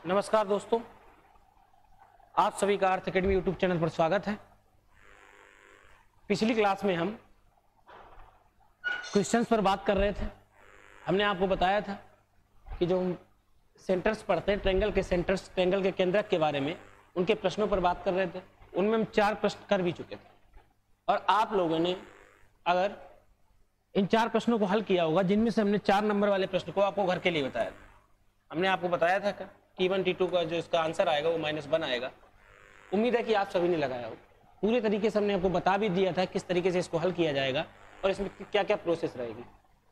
नमस्कार दोस्तों, आप सभी का अर्थ एकेडमी यूट्यूब चैनल पर स्वागत है। पिछली क्लास में हम क्वेश्चंस पर बात कर रहे थे। हमने आपको बताया था कि जो हम सेंटर्स पढ़ते हैं, ट्रायंगल के सेंटर्स, ट्रायंगल के केंद्रक के बारे में, उनके प्रश्नों पर बात कर रहे थे। उनमें हम 4 प्रश्न कर भी चुके थे और आप लोगों ने अगर इन 4 प्रश्नों को हल किया होगा, जिनमें से हमने 4 नंबर वाले प्रश्न को आपको घर के लिए बताया था। हमने आपको बताया था कि T1 T2 का जो इसका आंसर आएगा वो -1 आएगा। उम्मीद है कि आप सभी ने लगाया हो। पूरे तरीके से हमने आपको बता भी दिया था किस तरीके से इसको हल किया जाएगा और इसमें क्या क्या प्रोसेस रहेगी।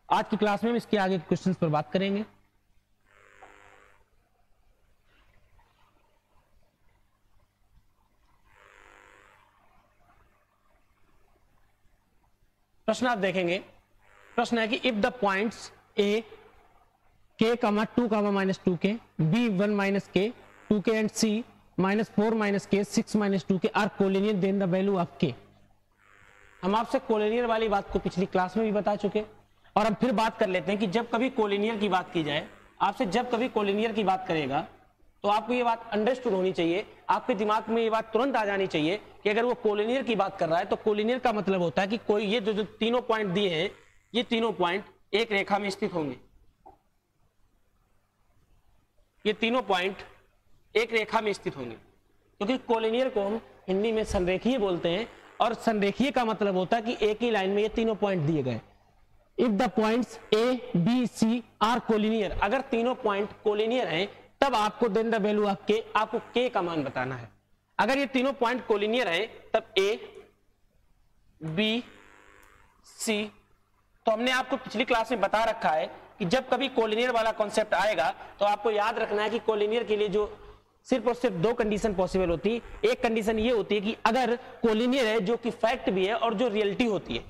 आज की क्लास में हम इसके आगे क्वेश्चंस पर बात करेंगे। प्रश्न आप देखेंगे, प्रश्न है कि if the points A k, 2, -2k, B 1 - k, 2k and C -4 - k, 6 - 2k are collinear, then the value of k। हम आपसे कोलिनियर वाली बात को पिछली क्लास में भी बता चुके और हम फिर बात कर लेते हैं कि जब कभी कोलिनियर की बात की जाए, आपसे जब कभी कोलिनियर की बात करेगा तो आपको ये बात अंडरस्टूड होनी चाहिए, आपके दिमाग में ये बात तुरंत आ जानी चाहिए कि अगर वो कोलिनियर की बात कर रहा है तो कोलिनियर का मतलब होता है कि कोई ये जो तीनों पॉइंट दिए हैं, ये तीनों पॉइंट एक रेखा में स्थित होंगे। ये तीनों पॉइंट एक रेखा में स्थित होंगे, क्योंकि कोलिनियर को हम हिंदी में संरेखीय बोलते हैं और संरेखीय का मतलब होता है कि एक ही लाइन में ये तीनों पॉइंट दिए गए। If the points A, B, C are collinear, अगर तीनों पॉइंट कोलिनियर हैं तब आपको then the value of k, आपको k का मान बताना है। अगर ये तीनों पॉइंट कोलिनियर हैं तब A, B, C, तो हमने आपको पिछली क्लास में बता रखा है कि जब कभी कोलिनियर वाला कॉन्सेप्ट आएगा तो आपको याद रखना है कि कोलिनियर के लिए जो सिर्फ और सिर्फ 2 कंडीशन पॉसिबल होती है। एक कंडीशन ये होती है कि अगर कोलिनियर है, जो कि फैक्ट भी है और जो रियलिटी होती है,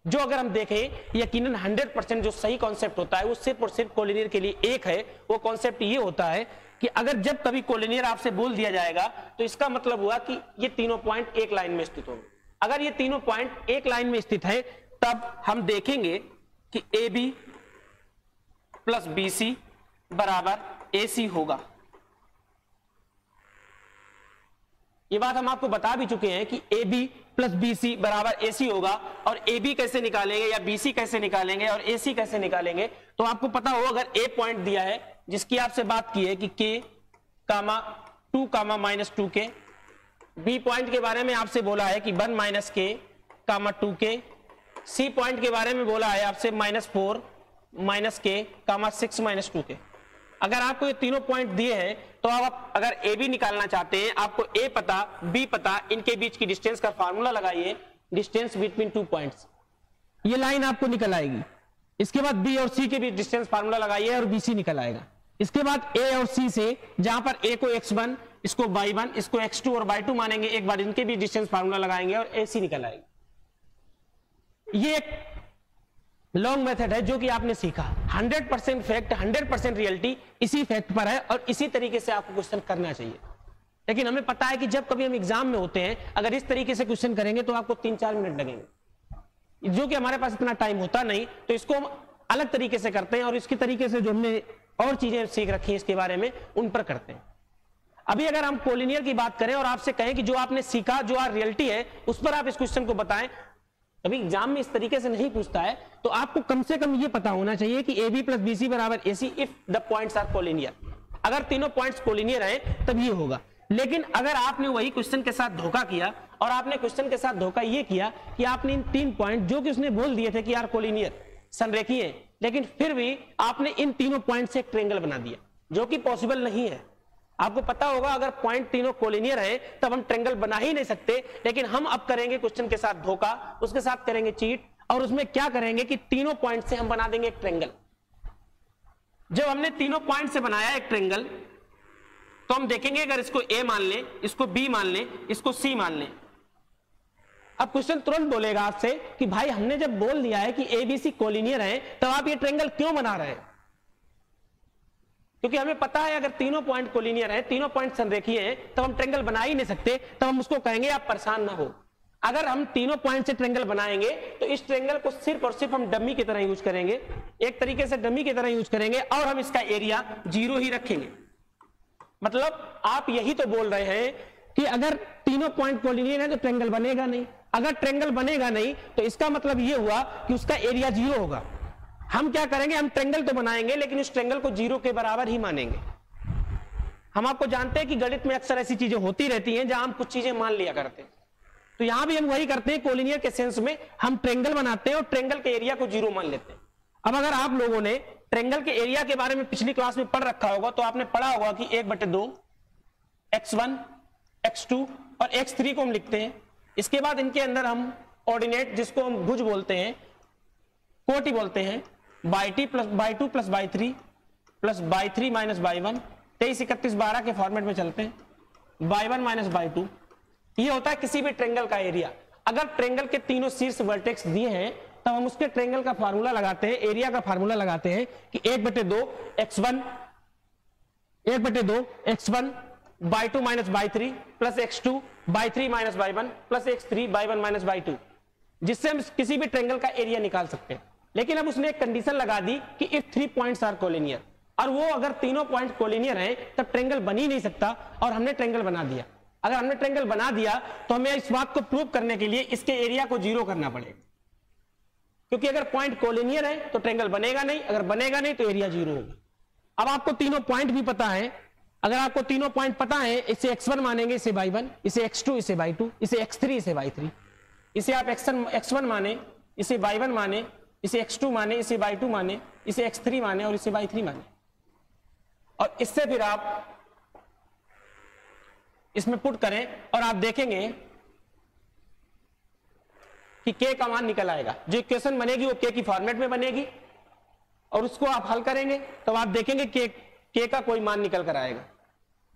जो अगर हम देखें यकीनन 100% जो सही कॉन्सेप्ट होता है वो सिर्फ और सिर्फ कोलिनियर के लिए एक है। वो कॉन्सेप्ट ये होता है कि अगर जब कभी कोलिनियर आपसे बोल दिया जाएगा तो इसका मतलब हुआ कि ये तीनों पॉइंट एक लाइन में स्थित होंगे। अगर ये तीनों पॉइंट एक लाइन में स्थित है तब हम देखेंगे कि AB + BC = AC होगा। ये बात हम आपको बता भी चुके हैं कि AB + BC = AC होगा। और AB कैसे निकालेंगे या BC कैसे निकालेंगे और AC कैसे निकालेंगे, तो आपको पता हो अगर A पॉइंट दिया है जिसकी आपसे बात की है कि K, 2, -2k, B पॉइंट के बारे में आपसे बोला है कि 1 - k, 2k, C पॉइंट के बारे में बोला है आपसे -4 - k, 6 - 2k। अगर आपको ये तीनों पॉइंट दिए हैं तो आप अगर A B निकालना चाहते हैं, आपको A पता, B पता, इनके बीच की डिस्टेंस का फार्मूला लगाइए, डिस्टेंस बिटवीन 2 पॉइंट्स, ये लाइन आपको निकल आएगी। इसके बाद B और C के बीच डिस्टेंस फार्मूला लगाइए और BC निकल आएगा। इसके बाद A और C से, जहां पर A को x1, इसको y1, इसको x2 और y2 मानेंगे, एक बार इनके बीच डिस्टेंस फार्मूला लगाएंगे और AC निकल आएगी। ये एक लॉन्ग मेथड है जो कि आपने सीखा। 100% फैक्ट, 100% रियलिटी इसी फैक्ट पर है और इसी तरीके से आपको क्वेश्चन करना चाहिए। लेकिन हमें पता है कि जब कभी हम एग्जाम में होते हैं, अगर इस तरीके से क्वेश्चन करेंगे तो आपको 3-4 मिनट लगेंगे, जो कि हमारे पास इतना टाइम होता नहीं। तो इसको हम अलग तरीके से करते हैं और इसके तरीके से जो हमने और चीजें सीख रखी हैं इसके बारे में, उन पर करते हैं। अभी अगर हम कोलिनियर की बात करें और आपसे कहें कि जो आपने सीखा, जो रियलिटी है, उस पर आप इस क्वेश्चन को बताएं, अभी एग्जाम में इस तरीके से नहीं पूछता है, तो आपको कम से कम ये पता होना चाहिए कि AB + BC = AC if the points are collinear. अगर तीनों पॉइंट्स कोलिनियर हैं तब ये होगा। लेकिन अगर आपने वही क्वेश्चन के साथ धोखा किया और आपने क्वेश्चन के साथ धोखा ये किया कि आपने इन 3 पॉइंट जो कि उसने बोल दिए थे कि यार कोलिनियर, संरेखीय, लेकिन फिर भी आपने इन तीनों पॉइंट से एक ट्रायंगल बना दिया, जो कि पॉसिबल नहीं है। आपको पता होगा अगर पॉइंट तीनों कोलिनियर हैं तब हम ट्रायंगल बना ही नहीं सकते। लेकिन हम अब करेंगे क्वेश्चन के साथ धोखा, उसके साथ करेंगे चीट, और उसमें क्या करेंगे कि तीनों पॉइंट से हम बना देंगे एक ट्रायंगल। जब हमने तीनों पॉइंट से बनाया एक ट्रायंगल, तो हम देखेंगे अगर इसको A मान लें, इसको B मान लें, इसको C मान लें। अब क्वेश्चन तुरंत बोलेगा आपसे कि भाई हमने जब बोल दिया है कि ABC कोलिनियर है तब आप ये ट्रायंगल क्यों बना रहे हैं? क्योंकि हमें पता है अगर तीनों पॉइंट कोलिनियर हैं, तीनों पॉइंट संरेखीय हैं, तब हम ट्रायंगल बना ही नहीं सकते। तब हम उसको कहेंगे आप परेशान ना हो, अगर हम तीनों पॉइंट से ट्रायंगल बनाएंगे तो इस ट्रायंगल को सिर्फ और सिर्फ हम डमी की तरह यूज करेंगे, एक तरीके से डमी की तरह यूज करेंगे और हम इसका एरिया 0 ही रखेंगे। मतलब आप यही तो बोल रहे हैं कि अगर तीनों पॉइंट कोलिनियर है तो ट्रायंगल बनेगा नहीं। अगर ट्रायंगल बनेगा नहीं तो इसका मतलब ये हुआ कि उसका एरिया 0 होगा। हम क्या करेंगे, हम ट्रायंगल तो बनाएंगे लेकिन उस ट्रायंगल को 0 के बराबर ही मानेंगे। हम आपको जानते हैं कि गणित में अक्सर ऐसी चीजें होती रहती हैं जहां हम कुछ चीजें मान लिया करते हैं, तो यहां भी हम वही करते हैं। कोलिनियर के सेंस में हम ट्रायंगल बनाते हैं और ट्रायंगल के एरिया को 0 मान लेते हैं। अब अगर आप लोगों ने ट्रायंगल के एरिया के बारे में पिछली क्लास में पढ़ रखा होगा तो आपने पढ़ा होगा कि 1/2 x1 x2 और x3 को हम लिखते हैं। इसके बाद इनके अंदर हम ऑर्डिनेट, जिसको हम भुज बोलते हैं, कोटि बोलते हैं, बाई2 प्लस बाई3 प्लस बाई3 माइनस बाई1, 23 31 12 के फॉर्मेट में चलते हैं, बाई1 माइनस बाई2। ये होता है किसी भी ट्रायंगल का एरिया। अगर ट्रायंगल के तीनों शीर्ष वर्टेक्स दिए हैं तब हम उसके ट्रायंगल का फार्मूला लगाते हैं, एरिया का फार्मूला लगाते हैं कि 1/2 x1 बाई2 माइनस बाई3 प्लस x2 बाई3 माइनस बाई1 प्लस x3 बाई1 माइनस बाई2, जिससे हम किसी भी ट्रायंगल का एरिया निकाल सकते हैं। लेकिन अब उसने एक कंडीशन लगा दी कि इफ 3 पॉइंट्स आर कोलिनियर, और वो अगर तीनों पॉइंट कोलिनियर हैं तब ट्रायंगल बन ही नहीं सकता, और हमने ट्रायंगल बना दिया। अगर हमने ट्रायंगल बना दिया तो हमें इस बात को प्रूव करने के लिए इसके एरिया को 0 करना पड़ेगा, क्योंकि अगर पॉइंट कोलिनियर है तो ट्रायंगल बनेगा नहीं, अगर बनेगा नहीं तो एरिया 0 होगा। अब आपको तीनों पॉइंट भी पता है। अगर आपको तीनों पॉइंट पता है, इसे x1 मानेंगे, इसे y1, इसे x2, इसे y2, इसे x3, इसे y3, इसे आप x1 माने, इसे y1 माने, इसे x2 माने, इसे y2 माने, इसे x3 माने और इसे y3 माने, और इससे फिर आप इसमें पुट करें और आप देखेंगे कि k का मान निकल आएगा। जो इक्वेशन बनेगी वो k की फॉर्मेट में बनेगी, और उसको आप हल करेंगे तो आप देखेंगे k का कोई मान निकल कर आएगा।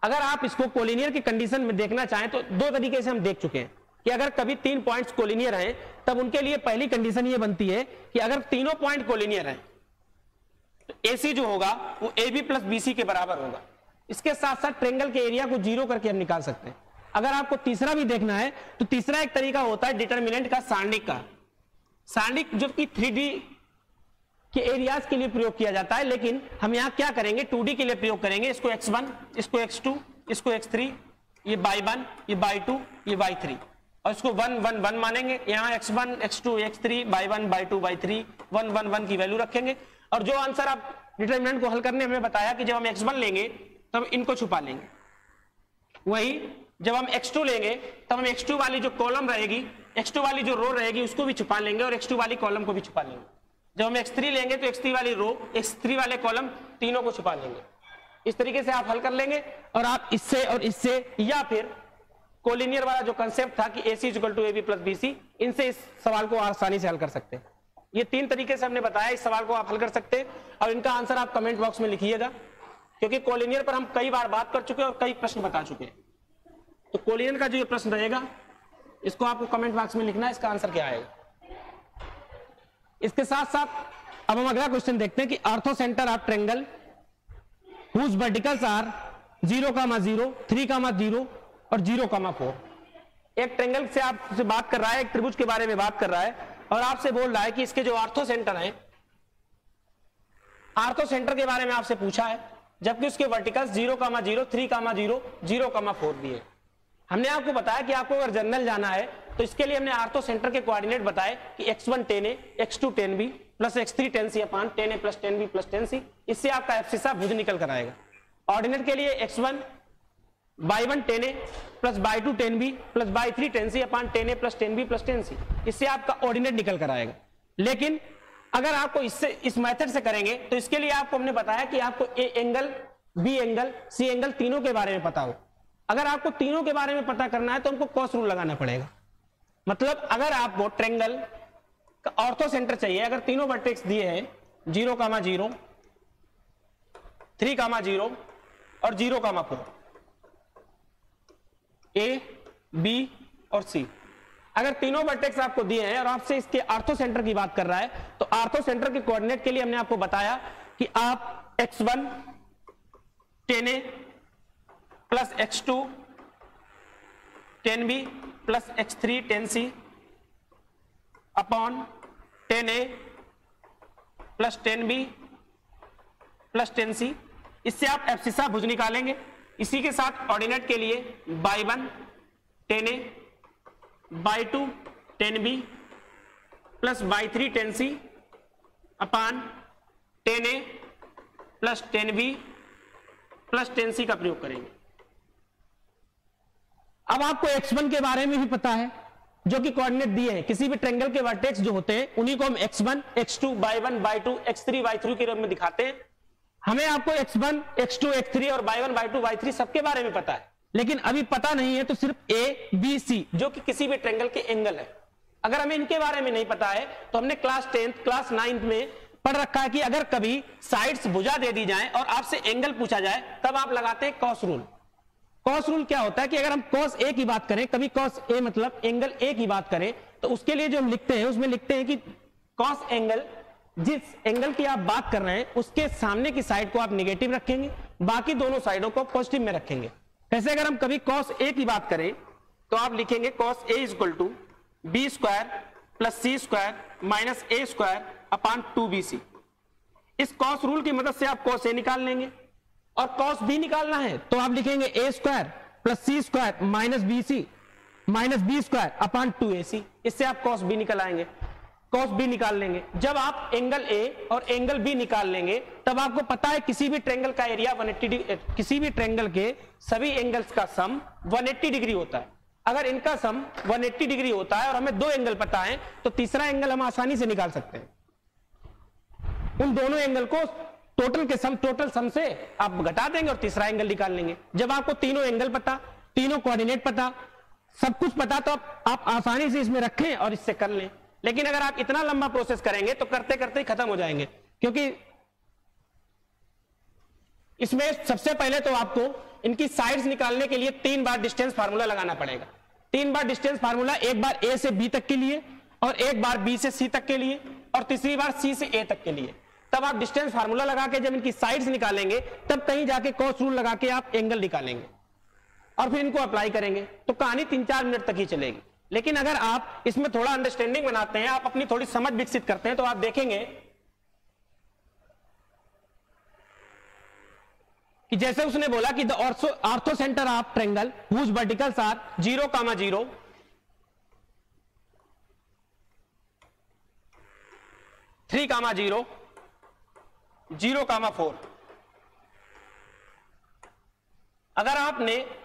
अगर आप इसको कोलिनियर की कंडीशन में देखना चाहें तो दो तरीके से हम देख चुके हैं कि अगर कभी 3 पॉइंट्स कोलिनियर हैं तब उनके लिए पहली कंडीशन ये बनती है कि अगर तीनों पॉइंट कोलिनियर हैं तो AC जो होगा वो AB प्लस BC के बराबर होगा। इसके साथ साथ ट्रायंगल के एरिया को 0 करके हम निकाल सकते हैं। अगर आपको तीसरा भी देखना है तो तीसरा एक तरीका होता है डिटर्मिनेंट का, सारणिक का। सारणिक जो कि 3D के एरियाज के लिए प्रयोग किया जाता है, लेकिन हम यहां क्या करेंगे, 2D के लिए प्रयोग करेंगे। इसको x1, इसको x2, इसको x3, ये y1, ये y2, ये y3, और इसको 1 1 1 मानेंगे। यहां x1 x2 x3 y1 y2 y3 1 1 1 की वैल्यू रखेंगे, और जो आंसर आप डिटरमिनेंट को हल करने हमें बताया कि जब हम x1 लेंगे तब इनको छुपा लेंगे, वही जब हम x2 लेंगे तब हम x2 वाली जो कॉलम रहेगी, x2 वाली जो रो रहेगी उसको भी छुपा लेंगे और x2 वाली कॉलम को भी छुपा लेंगे। जब हम x3 लेंगे तो x3 वाली रो, x3 वाले कॉलम, तीनों को छुपा लेंगे। इस तरीके से आप हल कर लेंगे, और आप इससे और इससे, या फिर कोलिनियर वाला जो कंसेप्ट था कि AC = AB + BC, इनसे इस सवाल को आसानी से हल कर सकते हैं। ये 3 तरीके से हमने बताया इस सवाल को आप हल कर सकते हैं, और इनका आंसर आप कमेंट बॉक्स में लिखिएगा, क्योंकि कोलिनियर पर हम कई बार बात कर चुके हैं और कई प्रश्न बता चुके हैं। तो कोलिनियर का जो ये प्रश्न रहेगा इसको आपको कमेंट बॉक्स में लिखना है, इसका आंसर क्या आएगा। इसके साथ साथ अब हम अगला क्वेश्चन देखते हैं कि orthocentre of triangle whose verticals are 0, 0, 3, 0 और 0, 4। एक ट्रायंगल से आपसे बात कर रहा है, एक त्रिभुज के बारे में बात कर रहा है, और आपसे बोल रहा है कि इसके जो ऑर्थो सेंटर हैं, ऑर्थो सेंटर के बारे में आपसे पूछा है, जबकि उसके वर्टिकल्स 0, 0, 3, 0, 0, 4 दिए। हमने आपको बताया कि आपको अगर जनरल जाना है तो इसके लिए हमने ऑर्थो सेंटर के कोऑर्डिनेट बताए कि x1 10a, x2 10b plus x3 10c अपान 10a plus 10b plus 10c। इससे आपका एब्सिसा भुज निकल कर आएगा। ऑर्डिनेट के लिए x1 y1 10a plus y2 10b plus y3 10c अपान 10a plus 10b plus 10c। इससे आपका ऑर्डिनेट निकल कर आएगा। लेकिन अगर आपको इससे इस मेथड से करेंगे तो इसके लिए आपको हमने बताया कि आपको A angle, B angle, C angle तीनों के बारे में पता हो। अगर आपको तीनों के बारे में पता करना है तो हमको कॉस रूल लगाना पड़ेगा। मतलब अगर आपको ट्रायंगल का ऑर्थो सेंटर चाहिए, अगर तीनों वर्टेक्स दिए हैं 0, 0, 3, 0 और 0, 4, ए, बी और सी, अगर तीनों वर्टेक्स आपको दिए हैं और आपसे इसके ऑर्थो सेंटर की बात कर रहा है, तो ऑर्थो सेंटर के कोऑर्डिनेट के लिए हमने आपको बताया कि आप x1 10a plus x2 10b plus x3 10c upon 10a plus 10b plus 10c, इससे आप एब्सिसा भुज निकालेंगे। इसी के साथ ऑर्डिनेट के लिए y1 10a, y2 10b plus y3 10c अपान 10a plus 10b plus 10c का प्रयोग करेंगे। अब आपको x1 के बारे में भी पता है, जो कि कोऑर्डिनेट दिए हैं, किसी भी ट्रायंगल के वर्टेक्स जो होते हैं उन्हीं को हम x1, x2, y1, y2, x3, y3 के रूप में दिखाते हैं। हमें आपको x1, x2, x3 और y1, y2, y3 सबके बारे में पता है, लेकिन अभी पता नहीं है तो सिर्फ a, b, c जो कि किसी भी ट्रायंगल के एंगल है। अगर हमें इनके बारे में नहीं पता है तो हमने क्लास 10th, क्लास 9th में पढ़ रखा है कि अगर कभी साइड्स भुजा दे दी जाए और आपसे एंगल पूछा जाए तब आप लगाते हैं कॉस रूल। कॉस रूल क्या होता है कि अगर हम कॉस ए की बात करें, कभी कॉस ए मतलब एंगल ए की बात करें, तो उसके लिए जो हम लिखते हैं उसमें लिखते हैं कि कॉस एंगल, जिस एंगल की आप बात कर रहे हैं उसके सामने की साइड को आप नेगेटिव रखेंगे, बाकी दोनों साइडों को पॉजिटिव में रखेंगे। जैसे अगर हम कभी कॉस ए की बात करें तो आप लिखेंगे cos A is equal to B square plus C square minus A square upon 2bc। इस कॉस रूल की मदद से आप कॉस ए निकाल लेंगे, और कॉस बी निकालना है तो आप लिखेंगे A square plus C square minus B square upon 2ac। इससे आप कॉस बी निकल आएंगे, कॉस बी निकाल लेंगे। जब आप एंगल ए और एंगल बी निकाल लेंगे तब आपको पता है किसी भी ट्रायंगल का एरिया 180, किसी भी ट्रायंगल के सभी एंगल्स का सम 180 डिग्री होता है। अगर इनका सम 180 डिग्री होता है और हमें दो एंगल पता है तो तीसरा एंगल हम आसानी से निकाल सकते हैं। उन दोनों एंगल को टोटल सम से आप घटा देंगे और तीसरा एंगल निकाल लेंगे। जब आपको तीनों एंगल पता, तीनों कोऑर्डिनेट पता, सब कुछ पता, तो आप आसानी से इसमें रखें और इससे कर लें। लेकिन अगर आप इतना लंबा प्रोसेस करेंगे तो करते करते ही खत्म हो जाएंगे, क्योंकि इसमें सबसे पहले तो आपको इनकी साइड्स निकालने के लिए 3 बार डिस्टेंस फार्मूला लगाना पड़ेगा। 3 बार डिस्टेंस फार्मूला, एक बार ए से बी तक के लिए और एक बार बी से सी तक के लिए और तीसरी बार सी से ए तक के लिए। तब आप डिस्टेंस फार्मूला लगा के जब इनकी साइड्स निकालेंगे तब कहीं जाके कॉस रूल लगा के आप एंगल निकालेंगे और फिर इनको अप्लाई करेंगे, तो कहानी 3-4 मिनट तक ही चलेगी। लेकिन अगर आप इसमें थोड़ा अंडरस्टैंडिंग बनाते हैं, आप अपनी थोड़ी समझ विकसित करते हैं, तो आप देखेंगे कि जैसे उसने बोला कि the orthocentre of triangle whose verticals are 0, 0, 3, 0, 0, 4। अगर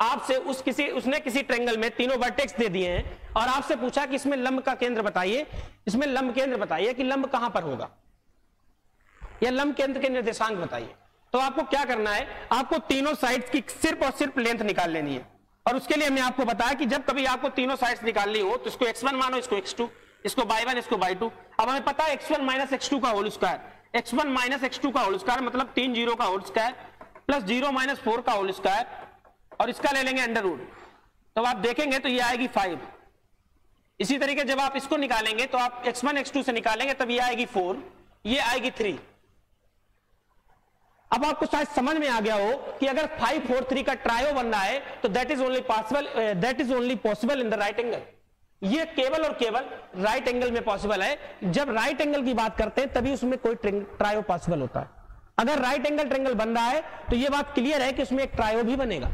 आपसे उसने किसी ट्रायंगल में तीनों वर्टेक्स दे दिए हैं और आपसे पूछा कि इसमें लंब का केंद्र बताइए, इसमें लंब केंद्र बताइए कि लंब कहां पर होगा, या लंब केंद्र के निर्देशांक बताइए, तो आपको क्या करना है, आपको तीनों साइड्स की सिर्फ और सिर्फ लेंथ निकाल लेनी है। और उसके लिए हमने आपको बताया कि जब कभी आपको तीनों साइड्स निकालनी हो तो इसको x1 मानो, इसको x2, इसको y1, इसको y2। अब हमें पता है x1 माइनस x2 का whole square, x1 minus x2 का होल स्क्वायर मतलब 3 0 का होल स्क्वायर प्लस 0 माइनस 4 का होल स्क्वायर, और इसका ले लेंगे अंडर रूट, तो आप देखेंगे तो ये आएगी 5। इसी तरीके जब आप इसको निकालेंगे तो आप x1 x2 से निकालेंगे तब ये आएगी 4, ये आएगी 3। अब आपको शायद समझ में आ गया हो कि अगर 5 4 3 का ट्रायो बन रहा है तो that is only possible in the right angle. ये केवल और केवल राइट एंगल में पॉसिबल है। जब राइट एंगल की बात करते हैं तभी उसमें कोई ट्रायो पॉसिबल होता है। अगर राइट एंगल ट्रायंगल बन रहा है तो ये बात क्लियर है कि उसमें एक ट्रायो भी बनेगा।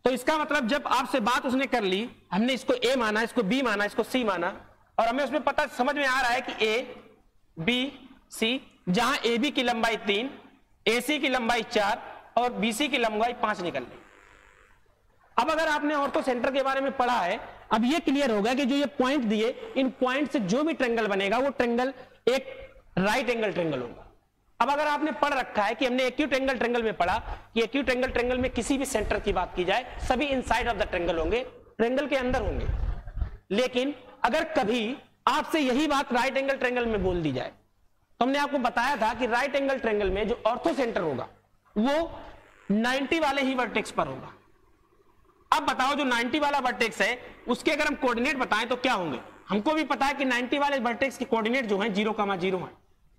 तो इसका मतलब जब आपसे बात उसने कर ली, हमने इसको ए माना, इसको बी माना, इसको सी माना, और हमें उसमें पता समझ में आ रहा है कि ए बी सी, जहां ए बी की लंबाई 3, AC की लंबाई 4 और BC की लंबाई 5 निकल ली। अब अगर आपने ऑर्थो सेंटर के बारे में पढ़ा है, अब ये क्लियर होगा कि जो ये पॉइंट दिए, इन पॉइंट से जो भी ट्रायंगल बनेगा वो ट्रायंगल एक राइट एंगल ट्रायंगल होगा। अब अगर आपने पढ़ रखा है कि हमने एक्यूट एंगल ट्रायंगल में पढ़ा कि एक्यूट एंगल ट्रायंगल में किसी भी सेंटर की बात की जाए, सभी इनसाइड ऑफ द ट्रायंगल होंगे, ट्रायंगल के अंदर होंगे। लेकिन अगर कभी आपसे यही बात राइट एंगल ट्रायंगल में बोल दी जाए, तो हमने आपको बताया था कि राइट एंगल ट्रायंगल में जो ऑर्थो सेंटर होगा वो 90 वाले ही वर्टेक्स पर होगा। अब बताओ जो 90 वाला वर्टेक्स है उसके अगर हम कोऑर्डिनेट बताएं तो क्या होंगे। हमको भी पता है कि 90 वाले वर्टेक्स के कोऑर्डिनेट जो हैं 0, 0 है।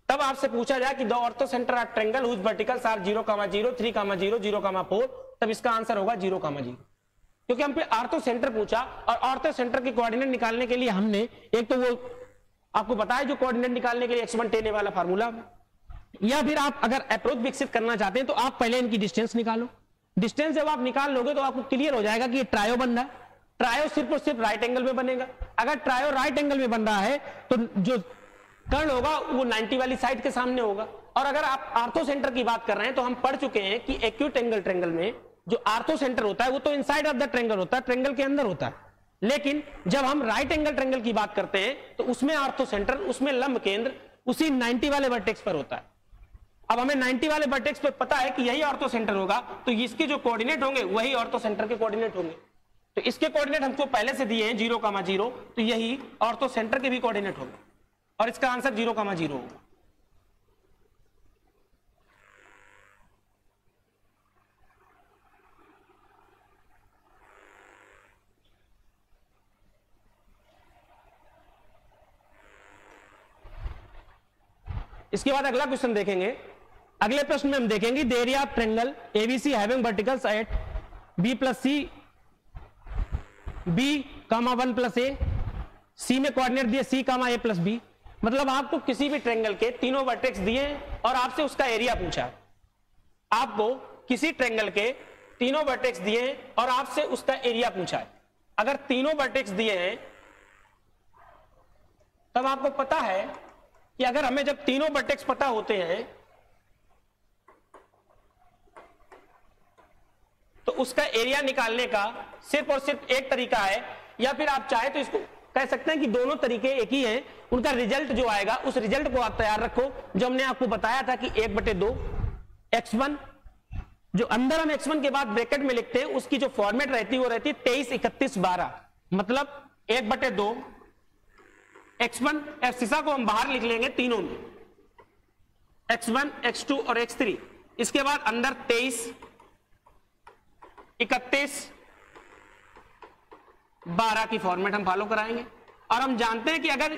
तब आपसे पूछा जाए कि the orthocentre of triangle whose verticals are 0, 0, 3, 0, 0, 4, तब इसका आंसर होगा 0, 0, क्योंकि हम पे ऑर्थो सेंटर पूछा और ऑर्थो सेंटर के कोऑर्डिनेट निकालने के लिए हमने एक तो वो आपको बताया जो कोऑर्डिनेट निकालने के लिए x1 10a वाला फार्मूला, या फिर आप अगर अप्रोच विकसित करना चाहते हैं तो आप पहले इनकी डिस्टेंस निकालो, डिस्टेंस जब आप निकाल लोगे तो आपको क्लियर हो जाएगा कि ये ट्रायो बन रहा है। ट्रायो सिर्फ और सिर्फ राइट एंगल में बनेगा। अगर ट्रायो राइट एंगल में बन रहा है तो जो कर्ण होगा वो 90 वाली साइड के सामने होगा। और अगर आप आर्थो सेंटर की बात कर रहे हैं तो हम पढ़ चुके हैं कि एक्यूट एंगल ट्रायंगल में जो आर्थो सेंटर होता है वो तो इनसाइड ऑफ द ट्रायंगल होता है, ट्रायंगल के अंदर होता है। लेकिन जब हम राइट एंगल ट्रायंगल की बात करते हैं तो उसमें आर्थो सेंटर, उसमें लंब केंद्र उसी 90 वाले वर्टेक्स पर होता है। अब हमें 90 वाले वर्टेक्स पे पता है कि यही ऑर्थो सेंटर होगा, तो इसके जो कोऑर्डिनेट होंगे वही ऑर्थो सेंटर के कोऑर्डिनेट होंगे। तो इसके कोऑर्डिनेट हमको पहले से दिए हैं 0,0, तो यही ऑर्थो सेंटर के भी कोऑर्डिनेट होंगे और इसका आंसर 0,0 होगा। इसके बाद अगला क्वेश्चन देखेंगे। अगले प्रश्न में हम देखेंगे the area of triangle ABC having verticals at B plus C, B comma 1 plus A, C में कोऑर्डिनेट दिए सी कामा ए प्लस बी। मतलब आपको किसी भी ट्रायंगल के तीनों वर्टेक्स दिए हैं और आपसे उसका एरिया पूछा है। आपको किसी ट्रायंगल के तीनों वर्टेक्स दिए हैं और आपसे उसका एरिया पूछा है। अगर तीनों वर्टेक्स दिए हैं तब आपको पता है कि अगर हमें जब तीनों वर्टेक्स पता होते हैं तो उसका एरिया निकालने का सिर्फ और सिर्फ एक तरीका है, या फिर आप चाहे तो इसको कह सकते हैं कि दोनों तरीके एक ही हैं। उनका रिजल्ट जो आएगा उस रिजल्ट को आप तैयार रखो जो हमने आपको बताया था कि 1/2 x1, जो अंदर हम x1 के बाद ब्रैकेट में लिखते हैं उसकी जो फॉर्मेट रहती है वो रहती है 23, 31, 12। मतलब 1/2 x1, एब्सिसा को हम बाहर लिख लेंगे तीनों में, x1, x2 और x3। इसके बाद अंदर 23, 31, 12 की फॉर्मेट हम फॉलो कराएंगे। और हम जानते हैं कि अगर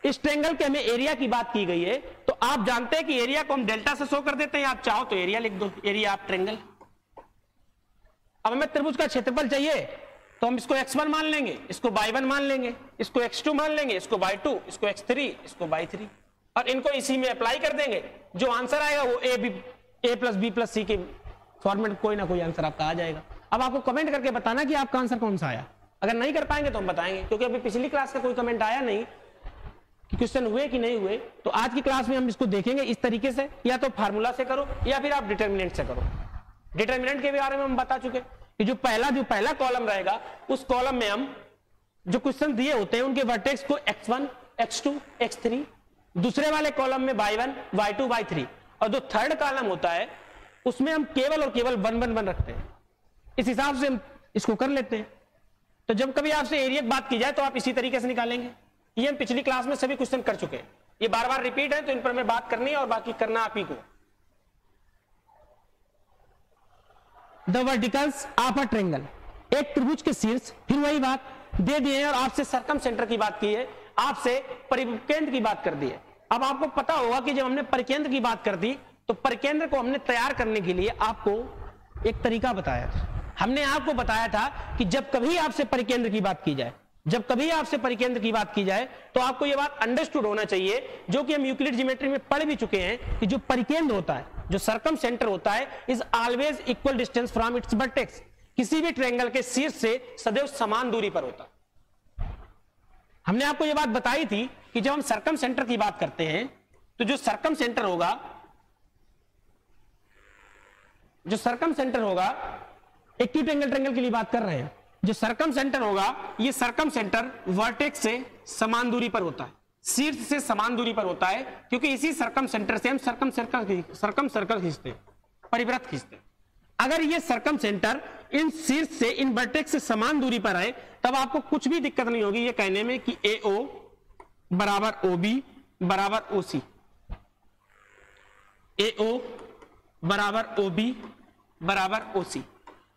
इस ट्रायंगल के हमें एरिया की बात की गई है तो आप जानते हैं कि एरिया को हम डेल्टा से शो कर देते हैं। आप चाहो तो एरिया लिख दो, एरिया ऑफ ट्रायंगल। अब हमें त्रिभुज का क्षेत्रफल चाहिए तो हम इसको x1 मान लेंगे, इसको y1 मान लेंगे, इसको x2 मान लेंगे, इसको y2, इसको x3, इसको y3 और इनको इसी में अप्लाई कर देंगे। जो आंसर आएगा वो a प्लस बी प्लस सी के फॉर्मेट कोई ना कोई आंसर आपका आ जाएगा। अब आपको कमेंट करके बताना कि आपका आंसर कौन सा आया। अगर नहीं कर पाएंगे तो हम बताएंगे, क्योंकि अभी पिछली क्लास का कोई कमेंट आया नहीं कि क्वेश्चन हुए कि नहीं हुए। तो आज की क्लास में हम इसको देखेंगे इस तरीके से, या तो फार्मूला से करो या फिर आप डिटर्मिनेंट से करो। डिटर्मिनेंट के बारे में हम बता चुके कि जो पहला कॉलम रहेगा उस कॉलम में हम जो क्वेश्चन दिए होते हैं उनके वर्टेक्स को x1, x2, x3, दूसरे वाले कॉलम में y1, y2, y3 और जो थर्ड कॉलम होता है उसमें हम केवल और केवल 1, 1, 1 रखते हैं। इस हिसाब से हम इसको कर लेते हैं। तो जब कभी आपसे एरिया की बात की जाए तो आप इसी तरीके से निकालेंगे। ये हम पिछली क्लास में सभी क्वेश्चन कर चुके हैं, ये बार बार रिपीट है तो इन पर मैं बात करनी है और बाकी करना आप ही को। The verticals of a triangle, एक त्रिभुज के शीर्ष, फिर वही बात दे दिए हैं और आपसे सर्कम सेंटर की बात की है, आपसे परिकेंद्र की बात कर दी है। अब आपको पता होगा कि जब हमने परिकेंद्र की बात कर दी तो परिकेंद्र को हमने तैयार करने के लिए आपको एक तरीका बताया था। हमने आपको बताया था कि जब कभी आपसे परिकेंद्र की बात की जाए, जब कभी आपसे परिकेंद्र की बात की जाए तो आपको यह बात अंडरस्टूड होना चाहिए, जो कि हम यूक्लिड ज्योमेट्री में पढ़ भी चुके हैं, कि जो परिकेंद्र होता है, जो सर्कम सेंटर होता है, is always equal distance from its vertex. किसी भी ट्रायंगल के शीर्ष से सदैव समान दूरी पर होता है। हमने आपको यह बात बताई थी कि जब हम सर्कम सेंटर की बात करते हैं तो जो सर्कम सेंटर होगा, जो सर्कम सेंटर होगा, एक्यूट एंगल ट्रायंगल के लिए बात कर रहे हैं, जो सर्कम सेंटर होगा ये सर्कम सेंटर वर्टेक्स से समान दूरी पर होता है, शीर्ष से समान दूरी पर होता है, क्योंकि इसी सर्कम सेंटर से हम सर्कम सर्कल खींचते हैं, परिवृत्त खींचते हैं। अगर ये सर्कम सेंटर इन शीर्ष से इन वर्टेक्स से समान दूरी पर है तब आपको कुछ भी दिक्कत नहीं होगी ये कहने में कि AO बराबर OB बराबर OC, AO बराबर OB बराबर OC।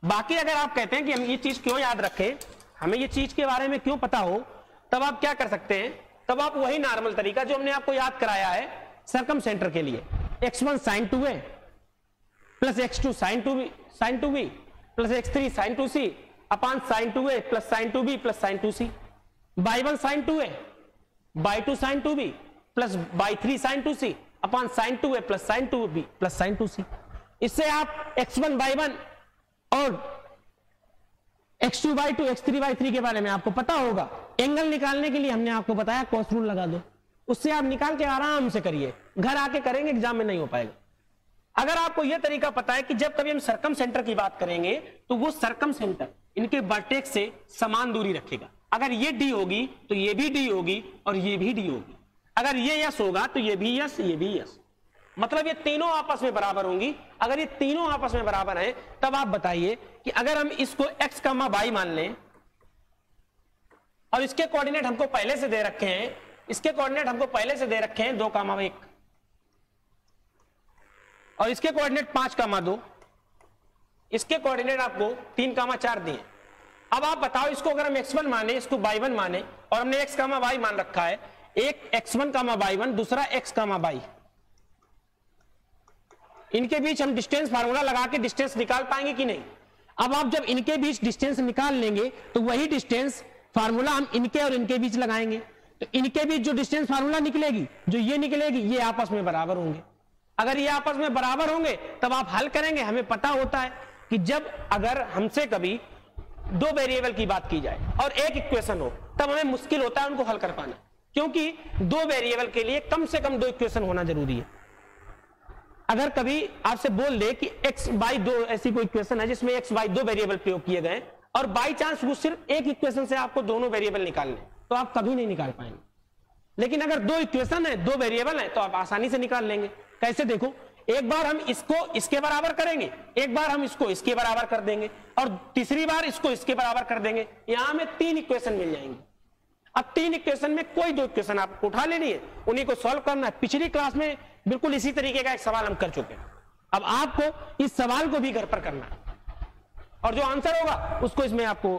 बाकी अगर आप कहते हैं कि हम ये चीज क्यों याद रखें, हमें ये चीज के बारे में क्यों पता हो, तब आप क्या कर सकते हैं, तब आप वही नॉर्मल तरीका जो हमने आपको याद कराया है सर्कम सेंटर के लिए, x1 sin 2a plus x2 sin 2b plus x3 sin 2c अपान sin 2a plus sin 2b plus sin 2c, y1 sin 2a, y2 sin 2b plus y3 sin 2c अपान sin 2a plus sin 2b plus sin 2c। इससे आप x1 y1 और x2/2 x3/3 के बारे में आपको पता होगा। Angle निकालने के लिए हमने आपको बताया कॉस रूल लगा दो, उससे आप निकाल के आराम से करिए, घर आके करेंगे, एग्जाम में नहीं हो पाएगा। अगर आपको यह तरीका पता है कि जब कभी हम सर्कम सेंटर की बात करेंगे तो वो सर्कम सेंटर इनके वर्टेक्स से समान दूरी रखेगा। अगर ये डी होगी तो ये भी डी होगी और ये भी डी होगी। अगर ये यस होगा तो ये भी यस, ये भी यस, मतलब ये तीनों आपस में बराबर होंगी। अगर ये तीनों आपस में बराबर हैं तब आप बताइए कि अगर हम इसको x, y मान लें और इसके कोऑर्डिनेट हमको पहले से दे रखे हैं, इसके कोऑर्डिनेट हमको पहले से दे रखे हैं 2, 1 और इसके कोऑर्डिनेट 5, 2, इसके कोऑर्डिनेट आपको 3, 4 दिए। अब आप बताओ इसको अगर हम x1 माने, इसको y1 माने और हमने x, y मान रखा है, एक x1, y1, दूसरा x, y, इनके बीच हम डिस्टेंस फार्मूला लगा के डिस्टेंस निकाल पाएंगे कि नहीं? अब आप जब इनके बीच डिस्टेंस निकाल लेंगे तो वही डिस्टेंस फार्मूला हम इनके और इनके बीच लगाएंगे, तो इनके बीच जो डिस्टेंस फार्मूला निकलेगी, जो ये निकलेगी, ये आपस में बराबर होंगे। अगर ये आपस में बराबर होंगे तब आप हल करेंगे। हमें पता होता है कि जब अगर हमसे कभी दो वेरिएबल की बात की जाए और एक इक्वेशन हो तब हमें मुश्किल होता है उनको हल कर पाना, क्योंकि दो वेरिएबल के लिए कम से कम 2 इक्वेशन होना जरूरी है। अगर कभी आपसे बोल दे कि x/2 ऐसी कोई इक्वेशन है जिसमें x/2 वेरिएबल प्रयोग किए गए और बाई चांस वो सिर्फ एक इक्वेशन से आपको दोनों वेरिएबल निकालने, तो आप कभी नहीं निकाल पाएंगे। लेकिन अगर 2 इक्वेशन है, 2 वेरिएबल है, तो आप आसानी से निकाल लेंगे। कैसे? देखो, एक बार हम इसको इसके बराबर करेंगे, एक बार हम इसको इसके बराबर कर देंगे और तीसरी बार इसको इसके बराबर कर देंगे। यहां हमें 3 इक्वेशन मिल जाएंगे। अब 3 इक्वेशन में कोई 2 इक्वेशन आपको उठा लेनी है, उन्हीं को सॉल्व करना है। पिछली क्लास में बिल्कुल इसी तरीके का एक सवाल हम कर चुके हैं। अब आपको इस सवाल को भी घर पर करना है और जो आंसर होगा उसको इसमें आपको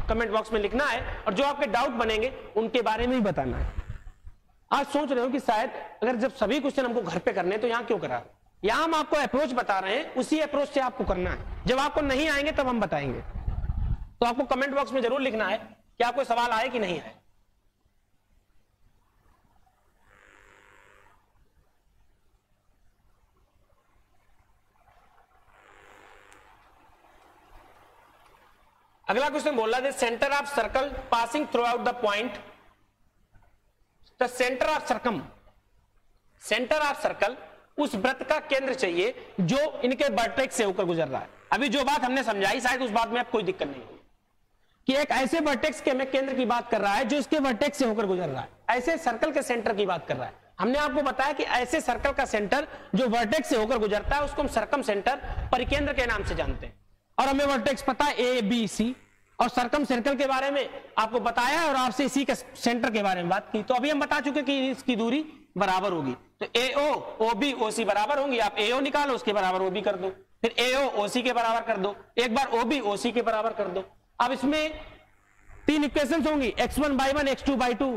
कमेंट बॉक्स में लिखना है और जो आपके डाउट बनेंगे उनके बारे में ही बताना है। आज सोच रहे हो कि शायद अगर जब सभी क्वेश्चन हमको घर पे करने तो यहां क्यों करा? यहां हम आपको अप्रोच बता रहे हैं, उसी अप्रोच से आपको करना है। जब आपको नहीं आएंगे तब हम बताएंगे। तो आपको कमेंट बॉक्स में जरूर लिखना है कि आपको सवाल आए कि नहीं आए। अगला क्वेश्चन बोल रहा है centre of circle passing through out the point the centre of circum, centre of circle उस वृत्त का केंद्र चाहिए जो इनके वर्टेक्स से होकर गुजर रहा है। अभी जो बात हमने समझाई शायद उस बात में अब कोई दिक्कत नहीं होगी कि एक ऐसे वर्टेक्स के हमें केंद्र की बात कर रहा है जो इसके वर्टेक्स से होकर गुजर रहा है, ऐसे सर्कल के सेंटर की बात कर रहा है। हमने आपको बताया कि ऐसे सर्कल का सेंटर जो वर्टेक्स से होकर गुजरता है उसको हम सर्कम सेंटर परिकेंद्र के नाम से जानते हैं। और हमें वर्टेक्स पता है ए बी सी, और सर्कम सर्कल के बारे में आपको बताया और आपसे इसी के सेंटर के बारे में बात की। तो अभी हम बता चुके कि इसकी दूरी बराबर होगी, तो AO OB OC बराबर होंगी। आप AO निकालो, उसके बराबर OB कर दो, फिर AO OC के बराबर कर दो, एक बार OB OC के बराबर कर दो। अब इसमें 3 इक्वेशंस होंगी, x1/1 x2/2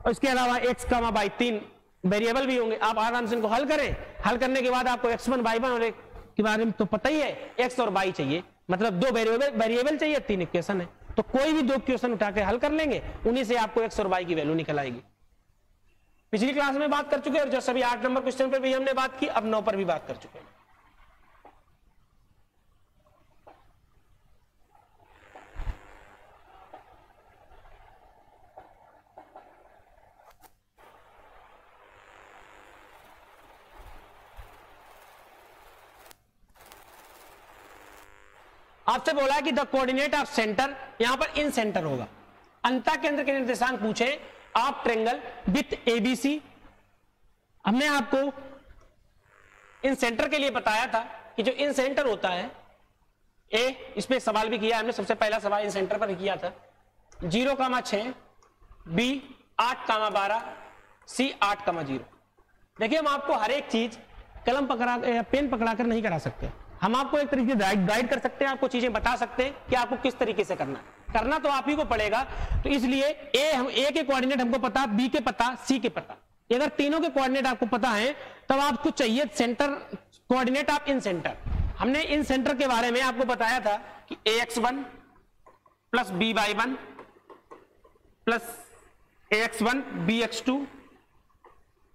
और इसके अलावा x, y 3 वेरिएबल भी होंगे। आप आराम से इनको हल करें। हल करने के बाद आपको x1/1 और एक के बारे में तो पता ही है, x और y चाहिए, मतलब 2 वेरिएबल चाहिए, 3 इक्वेशन है, तो कोई भी 2 इक्वेशन उठा के हल कर लेंगे, उन्हीं से आपको x और y की वैल्यू निकल आएगी। पिछली क्लास में बात कर चुके हैं और जो सभी 8 नंबर क्वेश्चन पर भी हमने बात की, अब 9 पर भी बात कर चुके हैं। आपसे बोला है कि द कोऑर्डिनेट ऑफ सेंटर, यहां पर इन सेंटर होगा। अंतः केंद्र के निर्देशांक पूछे आप ट्रेंगल विथ एबीसी। हमने आपको इन सेंटर के लिए बताया था कि जो इन सेंटर होता है ए, इस पे सवाल भी किया हमने, सबसे पहला सवाल इन सेंटर पर किया था, 0,6 बी 8,12 सी 8,0। देखिए हम आपको हर एक चीज कलम पकड़ा या पेन पकड़ाकर नहीं करा सकते, हम आपको एक तरीके से गाइड कर सकते हैं, आपको चीजें बता सकते हैं कि आपको किस तरीके से करना तो आप ही को पड़ेगा। तो इसलिए ए के कोऑर्डिनेट हमको पता, बी के पता, सी के पता। अगर तीनों के कोऑर्डिनेट आपको पता है तब आपको चाहिए centre coordinate of in centre. हमने इन सेंटर के बारे में आपको बताया था कि ax1 plus b/1 plus ax1 bx2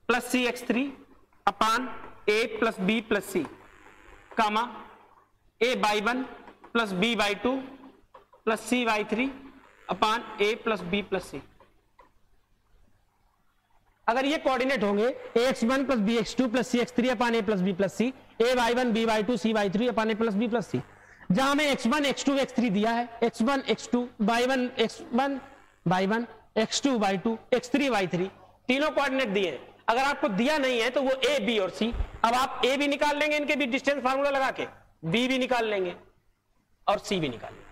plus cx3 upon a plus b plus c, comma a/1 plus B by 2 plus C by 3 upon A plus B plus C. अगर ये कोऑर्डिनेट होंगे ax1 plus bx2 plus cx3 upon a plus b plus C, a y1 b y2 c y3 अपान a plus b plus C, जहां हमें x1 x2 x3 दिया है, x1 x2 y1 x1 y1 x2 y2 x3 y3 तीनों coordinate दिए हैं। अगर आपको दिया नहीं है तो वो a b और c, अब आप a भी निकाल लेंगे इनके भी डिस्टेंस फार्मूला लगा के, b भी निकाल लेंगे और c भी निकाल लेंगे,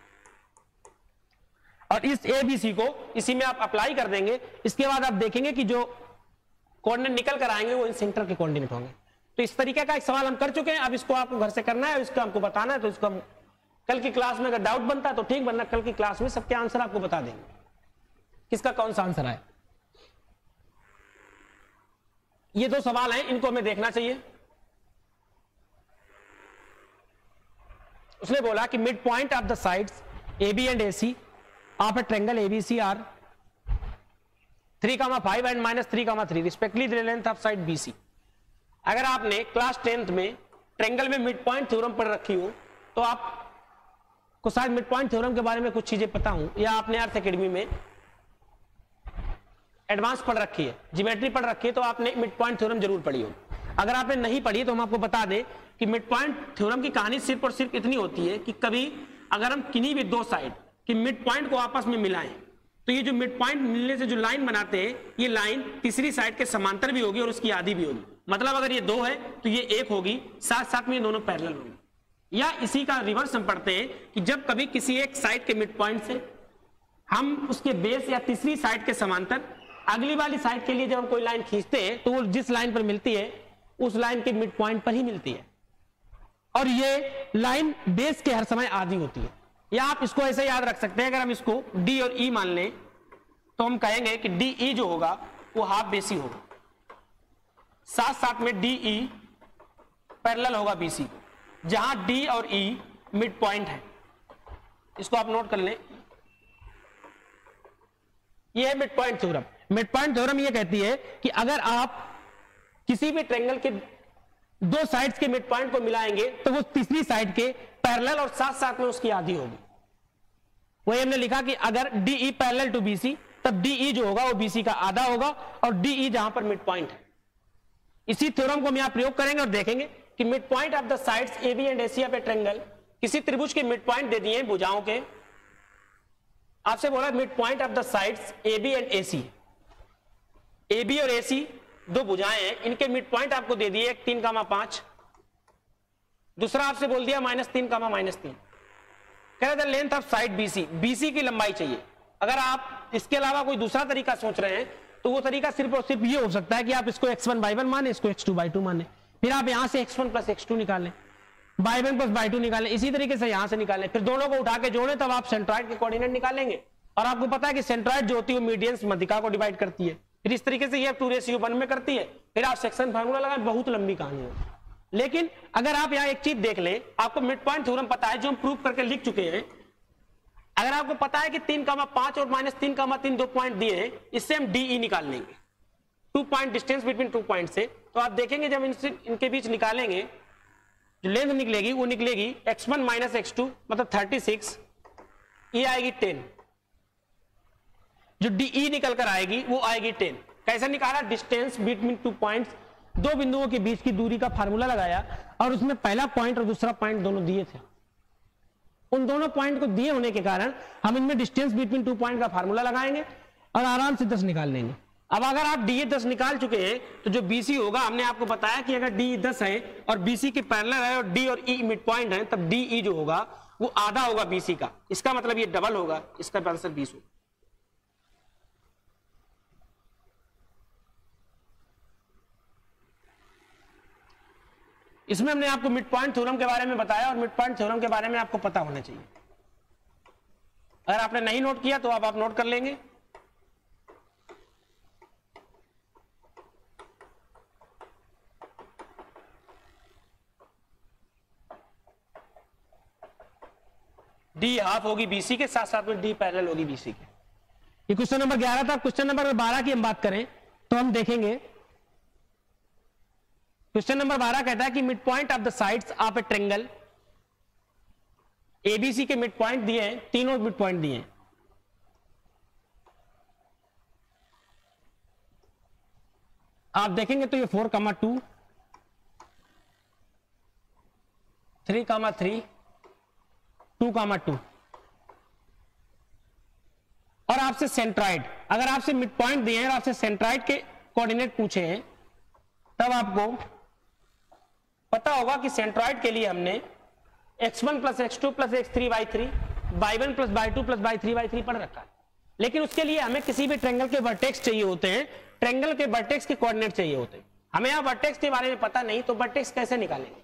और इस a b c को इसी में आप अप्लाई कर देंगे। इसके बाद आप देखेंगे कि जो कोऑर्डिनेट निकल कर आएंगे वो इन सेंटर के कोऑर्डिनेट होंगे। तो इस तरीके का एक सवाल हम कर चुके हैं। अब इसको आपको घर से करना है, इसको हमको बताना है, तो इसको हम कल की क्लास में अगर डाउट बनता है तो ठीक, वरना कल की क्लास में सबके आंसर आपको बता देंगे किसका कौन सा आंसर है। ये दो सवाल हैं, इनको हमें देखना चाहिए। उसने बोला कि mid point of the sides AB and AC of a triangle ABC are 3,5 and -3,3 respectively the length of side BC। अगर आपने क्लास 10th में ट्रायंगल में मिड पॉइंट थ्योरम पढ़ रखी हो तो आपको शायद मिड पॉइंट थ्योरम के बारे में कुछ चीजें पता हो, या आपने अर्थ एकेडमी में एडवांस पढ़ रखी है, ज्योमेट्री पढ़ रखी है, तो आपने मिड पॉइंट थ्योरम जरूर पढ़ी हो। अगर आपने नहीं पढ़ी तो हम आपको बता दें कि मिड पॉइंट थ्योरम की कहानी सिर्फ और सिर्फ इतनी होती है कि कभी अगर हम किन्हीं भी दो साइड की मिड पॉइंट को आपस में मिलाएं तो ये जो मिड पॉइंट मिलने से जो लाइन बनाते हैं, ये लाइन तीसरी साइड के समांतर भी होगी और उसकी आधी भी होगी। मतलब अगर ये 2 है तो ये 1 होगी, साथ साथ में ये दोनों पैरेलल होंगे। या इसी का रिवर्स हम पढ़ते हैं कि जब कभी किसी एक साइड के मिड पॉइंट से हम उसके बेस या तीसरी साइड के समांतर अगली वाली साइड के लिए जब हम कोई लाइन खींचते हैं तो वो जिस लाइन पर मिलती है उस लाइन के मिड पॉइंट पर ही मिलती है, और ये लाइन बेस के हर समय आधी होती है। या आप इसको ऐसे याद रख सकते हैं, अगर हम इसको D और E मान लें तो हम कहेंगे कि DE जो होगा वो हाफ BC होगा, साथ साथ में DE पैरेलल होगा BC को, जहां D और E मिड पॉइंट है। इसको आप नोट कर लें, ये है mid point theorem. Mid point theorem ये कहती है कि अगर आप किसी भी ट्रायंगल के दो साइड्स के मिड पॉइंट को मिलाएंगे तो वो तीसरी साइड के पैरेलल और साथ साथ में उसकी आधी होगी। वही हमने लिखा कि अगर DE पैरेलल टू BC तब DE जो होगा वो BC का आधा होगा, और DE जहां पर मिड पॉइंट है। इसी थ्योरम को हम यहां प्रयोग करेंगे और देखेंगे कि mid point of the sides AB and AC of a triangle, किसी त्रिभुज के मिड पॉइंट दे दिए भुजाओं के। आपसे बोला mid point of the sides AB and AC, AB और AC दो भुजाएं हैं, इनके मिड पॉइंट आपको दे दिए, एक 3,5, दूसरा आपसे बोल दिया -3, -3। कह रहे थे length of side BC, BC की लंबाई चाहिए। अगर आप इसके अलावा कोई दूसरा तरीका सोच रहे हैं तो वो तरीका सिर्फ और सिर्फ ये हो सकता है कि आप इसको x1 y1 माने, इसको x2 y2 माने, फिर आप यहां से x1 प्लस x2 निकालें, y1 प्लस y2 निकालें, इसी तरीके से यहां से निकालें, फिर दोनों को उठा के जोड़ें, तब आप सेंट्रॉइड के कोऑर्डिनेट निकालेंगे। और आपको पता है कि सेंट्रॉइड जो होती है वो मीडियंस मध्यिका को डिवाइड करती है, फिर इस तरीके से ये 2:1 में करती है, फिर आप सेक्शन फार्मूला लगाएं, बहुत लंबी कहानी है। लेकिन अगर आप यहां एक चीज देख लें, आपको मिड पॉइंट थ्योरम पता है जो हम प्रूव करके लिख चुके हैं। अगर आपको पता है कि 3,5 और -3,3 दो पॉइंट दिए हैं, इससे हम DE निकाल लेंगे, 2 पॉइंट डिस्टेंस बिटवीन 2 पॉइंट से। तो आप देखेंगे जब इनके बीच निकालेंगे जो लेंथ निकलेगी वो निकलेगी x1 - x2 मतलब 36, ये आएगी 10, जो DE निकल कर आएगी वो आएगी 10। कैसे निकाला? डिस्टेंस बिटवीन 2 पॉइंट्स, दो बिंदुओं के बीच की दूरी का फार्मूला लगाया और उसमें पहला पॉइंट और दूसरा पॉइंट दोनों दिए थे। उन दोनों पॉइंट को दिए होने के कारण हम इनमें डिस्टेंस बिटवीन 2 पॉइंट का फार्मूला लगाएंगे और आराम से 10 निकाल लेंगे। अब अगर आप DE 10 निकाल चुके हैं तो जो BC होगा, हमने आपको बताया कि अगर DE 10 है और BC के पैरेलल है और D और E मिड पॉइंट है, तब DE जो होगा वो आधा होगा BC का। इसका मतलब ये डबल होगा, इसका आंसर 20 होगा। इसमें हमने आपको मिड पॉइंट थ्योरम के बारे में बताया और मिड पॉइंट थ्योरम के बारे में आपको पता होना चाहिए। अगर आपने नहीं नोट किया तो आप नोट कर लेंगे। D हाफ होगी BC के, साथ साथ में D पैरेलल होगी BC के। ये क्वेश्चन नंबर 11 था। क्वेश्चन नंबर 12 की हम बात करें तो हम देखेंगे क्वेश्चन नंबर 12 कहता है कि mid point of the sides of a triangle ABC के मिड पॉइंट दिए हैं, तीनों मिड पॉइंट दिए हैं। आप देखेंगे तो ये 4,2, 3,3, 2,2 और आपसे सेंट्राइड, अगर आपसे मिड पॉइंट दिए हैं और आपसे सेंट्राइड के कोऑर्डिनेट पूछे हैं, तब आपको पता होगा कि सेंट्राइड के लिए हमने x1 plus x2 plus x3/3 y1 plus y2 plus y3/3 पढ़ रखा है। लेकिन उसके लिए हमें किसी भी ट्रायंगल के वर्टेक्स चाहिए होते हैं, ट्रायंगल के वर्टेक्स के कोऑर्डिनेट चाहिए होते हैं। हमें यहाँ वर्टेक्स के बारे में पता नहीं, तो वर्टेक्स कैसे निकालेंगे?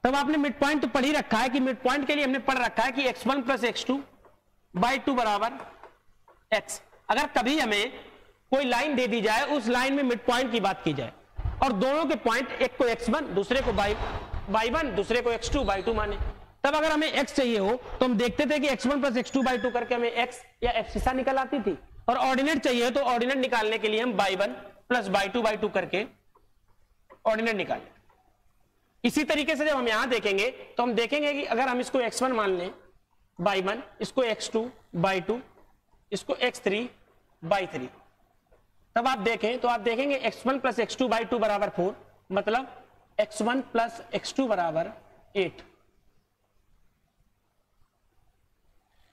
तब आपने मिड पॉइंट तो पढ़ ही रखा है कि मिड पॉइंट के लिए हमने पढ़ रखा है कि x1 प्लस x2/2 बराबर x। अगर कभी हमें कोई लाइन दे दी जाए, उस लाइन में मिड पॉइंट की बात की जाए और दोनों के पॉइंट, एक को x1 दूसरे को y1 दूसरे को x2/2 माने, तब अगर हमें x चाहिए हो तो हम देखते थे कि x1 प्लस x2/2 करके हमें x या एब्सिसा निकल आती थी, और ऑर्डिनेट चाहिए तो ऑर्डिनेट निकालने के लिए हम y1 प्लस y2/2 करके ऑर्डिनेट निकालें। इसी तरीके से जब हम यहां देखेंगे तो हम देखेंगे कि अगर हम इसको x1 मान लें y1, इसको x2/2, इसको x3/3, तब आप देखें तो आप देखेंगे x1 प्लस x2/2 बराबर 4, मतलब x1 प्लस x2 बराबर 8।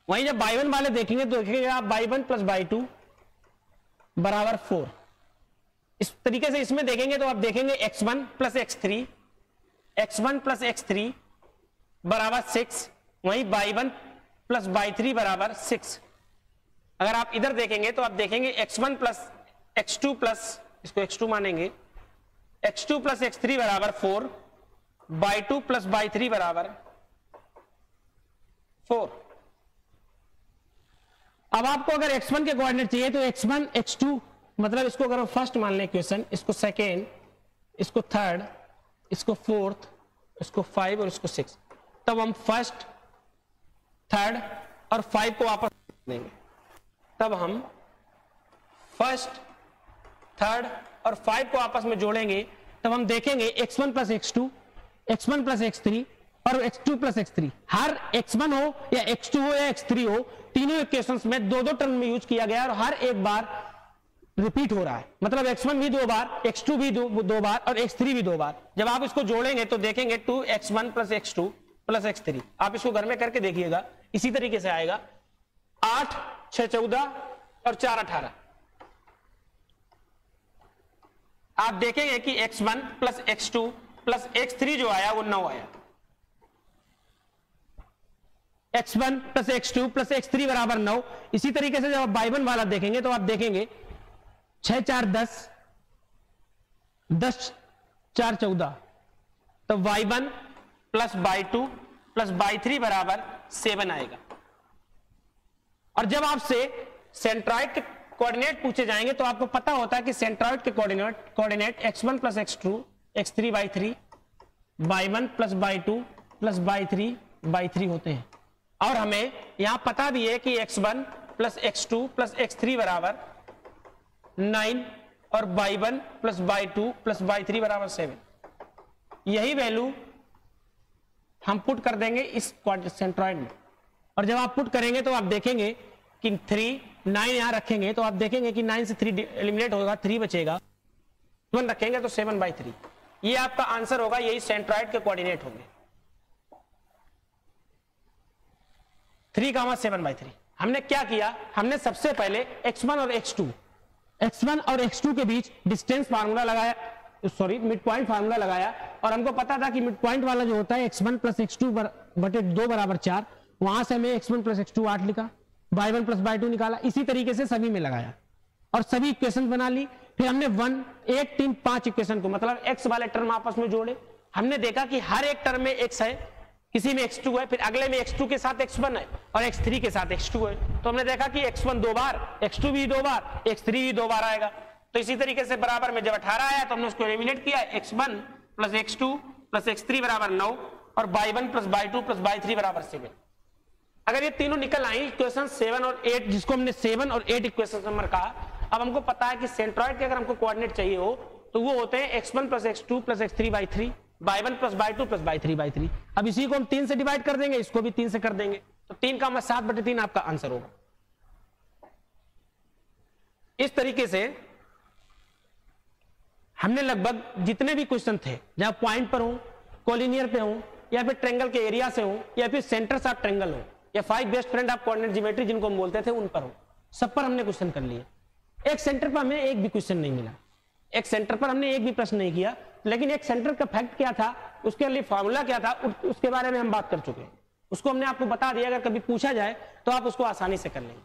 वहीं जब y1 वाले देखेंगे तो देखेंगे आप y1 प्लस y2 बराबर 4। इस तरीके से इसमें देखेंगे तो आप देखेंगे x1 plus x3, x1 plus x3 बराबर 6, वहीं y1 प्लस y3 बराबर 6। अगर आप इधर देखेंगे तो आप देखेंगे x1 प्लस x2 प्लस, इसको x2 मानेंगे, x2 प्लस x3 बराबर 4, y2 प्लस y3 बराबर 4। अब आपको अगर x1 के कोऑर्डिनेट चाहिए तो x1 x2, मतलब इसको अगर हम फर्स्ट मान लें इक्वेशन, इसको सेकेंड, इसको थर्ड, इसको फोर्थ, इसको 5 और इसको 6, तब हम फर्स्ट, थर्ड और 5 को वापस देंगे। तब हम फर्स्ट, थर्ड और 5 को आपस में जोड़ेंगे, तब हम देखेंगे x1 plus x2, x1 plus x3 और x2 प्लस x3। हर x1 हो या x2 हो या x3 हो, तीनों इक्वेशंस में दो टर्म में यूज किया गया है और हर एक बार रिपीट हो रहा है। मतलब x1 भी 2 बार, x2 भी 2 बार और x3 भी 2 बार। जब आप इसको जोड़ेंगे तो देखेंगे 2x1 plus x2 plus x3। आप इसको घर में करके देखिएगा, इसी तरीके से आएगा 8, 6, 14 और 4, 18। आप देखेंगे कि x1 plus x2 plus x3 जो आया वो 9 आया। x1 plus x2 plus x3 बराबर 9। इसी तरीके से जब आप y1 वाला देखेंगे तो आप देखेंगे 6, 4, 10, 10, 4, 14, तो y1 plus y2 plus y3 बराबर 7 आएगा। और जब आपसे सेंट्रॉइड के कोऑर्डिनेट पूछे जाएंगे तो आपको पता होता है कि सेंट्रॉइड के coordinate x1 plus x2 x3/3 y1 plus y2 plus y3/3 होते हैं। और हमें यहां पता भी है कि x1 plus x2 plus x3 बराबर 9 और y1 plus y2 plus y3 बराबर 7। यही वैल्यू हम पुट कर देंगे इस सेंट्रॉइड में, और जब आप पुट करेंगे तो आप देखेंगे कि 3, 9 यहां रखेंगे तो आप देखेंगे कि 9 से 3 एलिमिनेट होगा, 3 बचेगा, 1 रखेंगे तो 7/3। ये आपका आंसर होगा, यही सेंट्रॉइड के कोऑर्डिनेट होंगे 3, 7/3। हमने क्या किया, हमने सबसे पहले x1 और x2 के बीच डिस्टेंस फार्मूला लगाया, सॉरी मिड पॉइंट फार्मूला लगाया, और हमको पता था कि मिड पॉइंट वाला जो होता है x1 प्लस x2 बटे 2 बराबर 4, वहां से हमें x1 प्लस x2 8 लिखा, y1 प्लस y2 निकाला। इसी तरीके से सभी में लगाया और सभी इक्वेशन बना ली। फिर हमने 1, 1, 3, 5 इक्वेशन को, मतलब x वाले टर्म आपस में जोड़े। हमने देखा कि हर एक टर्म में x है, किसी में x2 है, फिर अगले में x2 के साथ x1 है और x3 के साथ x2 है। तो हमने देखा कि x1 2 बार, x2 भी 2 बार, x3 भी 2 बार आएगा। तो इसी तरीके से बराबर में जब 18 आया तो हमने उसको एलिमिनेट किया, x1 plus x2 plus x3 बराबर 9 और y1 plus y2 plus y3 बराबर 7। अगर ये तीनों निकल आई इक्वेशन 7 और 8, जिसको हमने 7 और 8 इक्वेशन नंबर कहा, अब हमको पता है कि सेंट्रॉइड के अगर हमको कोऑर्डिनेट चाहिए हो तो वो होते हैं x1 plus x2 plus x3/3 by 1 plus by 2 plus by 3/3। अब इसी को हम 3 से डिवाइड कर देंगे, इसको भी 3 से कर देंगे, तो 3 का 7/3 आपका आंसर होगा। इस तरीके से हमने लगभग जितने भी क्वेश्चन थे, जहां पॉइंट पर हो, कोलिनियर पे हो, या फिर ट्रेंगल के एरिया से हो, या फिर सेंटर्स ऑफ ट्रेंगल हो, या 5 best friend of coordinate geometry जिनको हम बोलते थे, उन पर हो, सब पर हमने क्वेश्चन कर लिए। एक सेंटर पर हमें एक भी क्वेश्चन नहीं मिला, एक सेंटर पर हमने एक भी प्रश्न नहीं किया, लेकिन एक सेंटर का फैक्ट क्या था, उसके लिए फॉर्मूला क्या था, उसके बारे में हम बात कर चुके हैं, उसको हमने आपको बता दिया। अगर कभी पूछा जाए तो आप उसको आसानी से कर लेंगे।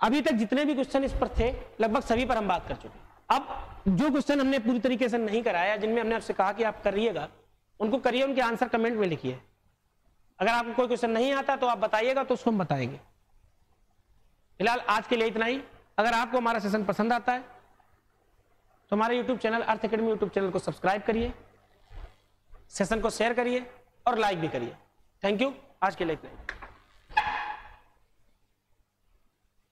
अभी तक जितने भी क्वेश्चन इस पर थे, लगभग सभी पर हम बात कर चुके हैं। अब जो क्वेश्चन हमने पूरी तरीके से नहीं कराया, जिनमें हमने आपसे कहा कि आप करिएगा, उनको करिए, उनके आंसर कमेंट में लिखिए। अगर आपको कोई क्वेश्चन नहीं आता तो आप बताइएगा, तो उसको हम बताएंगे। फिलहाल आज के लिए इतना ही। अगर आपको हमारा सेशन पसंद आता है तो हमारे यूट्यूब चैनल अर्थ एकेडमी यूट्यूब चैनल को सब्सक्राइब करिए, सेशन को शेयर करिए और लाइक भी करिए। Thank you. आज के लिए इतना ही।